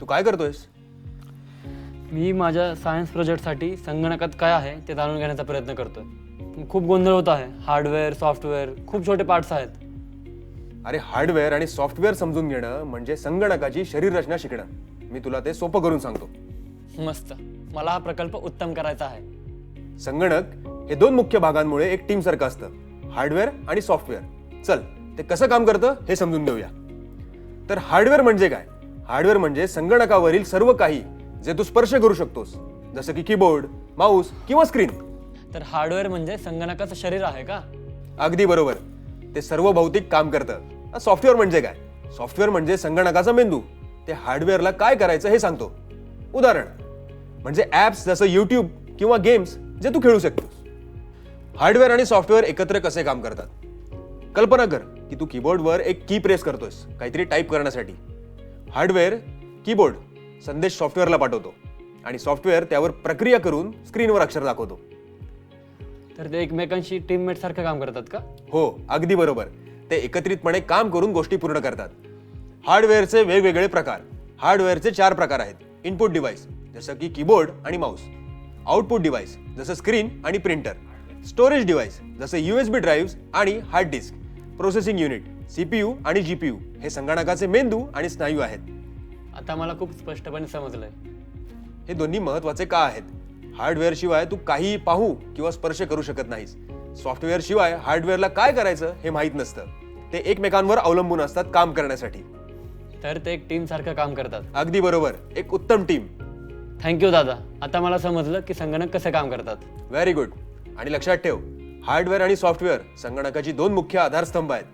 तू काय करतोयस? मी माझ्या सायन्स प्रोजेक्टसाठी संगणकात काय आहे ते जाणून घेण्याचा प्रयत्न करतोय. पण खूप गोंधळ होत आहे. हार्डवेअर, सॉफ्टवेअर, खूप छोटे पार्ट्स आहेत. अरे हार्डवेअर आणि सॉफ्टवेअर समजून घेणं म्हणजे संगणकाची शरीररचना शिकणं. मी तुला ते सोपं करून सांगतो. मस्त. मला हा प्रकल्प उत्तम करायचा आहे. संगणक हे दोन मुख्य भागांमुळे एक टीम सारखं असतं, हार्डवेअर आणि सॉफ्टवेअर. चल ते कसं काम करतं हे समजून घेऊया. तर हार्डवेअर म्हणजे काय? हार्डवेअर म्हणजे संगणकावरील सर्व काही जे तू स्पर्श करू शकतोस, जसं की कीबोर्ड, माऊस किंवा स्क्रीन. तर हार्डवेअर म्हणजे संगणकाचं शरीर आहे का? अगदी बरोबर. ते सर्व भौतिक काम करतं. सॉफ्टवेअर म्हणजे काय? सॉफ्टवेअर म्हणजे संगणकाचा मेंदू. ते हार्डवेअरला काय करायचं हे सांगतो. उदाहरण म्हणजे ॲप्स जसं यूट्यूब किंवा गेम्स जे तू खेळू शकतोस. हार्डवेअर आणि सॉफ्टवेअर एकत्र कसे काम करतात? कल्पना कर की तू कीबोर्डवर एक की प्रेस करतोयस काहीतरी टाईप करण्यासाठी. हार्डवेअर कीबोर्ड संदेश सॉफ्टवेअरला पाठवतो आणि सॉफ्टवेअर त्यावर प्रक्रिया करून स्क्रीनवर अक्षर दाखवतो. तर ते एकमेकांशी टीममेट सारखं काम करतात का? हो, अगदी बरोबर. ते एकत्रितपणे काम करून गोष्टी पूर्ण करतात. हार्डवेअरचे वेगवेगळे प्रकार. हार्डवेअरचे 4 प्रकार आहेत. इनपुट डिव्हाइस जसं की कीबोर्ड आणि माऊस, आउटपुट डिव्हाइस जसं स्क्रीन आणि प्रिंटर, स्टोरेज डिव्हाइस जसं USB ड्राईव्ह आणि hard disk, processing unit CPU आणि GPU हे संगणकाचे मेंदू आणि स्नायू आहेत. आता मला खूप स्पष्टपणे समजलंय. हे दोन्ही महत्त्वाचे का आहेत? हार्डवेअर शिवाय तू काहीही पाहू किंवा स्पर्श करू शकत नाहीस. सॉफ्टवेअर शिवाय हार्डवेअरला काय करायचं हे माहीत नसतं. ते एकमेकांवर अवलंबून असतात काम करण्यासाठी. तर ते एक टीम सारखं काम करतात. अगदी बरोबर. एक उत्तम टीम. थँक्यू दादा. आता मला समजलं की संगणक कसे काम करतात. Very good. आणि लक्षात ठेव, हार्डवेअर आणि सॉफ्टवेअर संगणकाची 2 मुख्य आधारस्तंभ आहेत.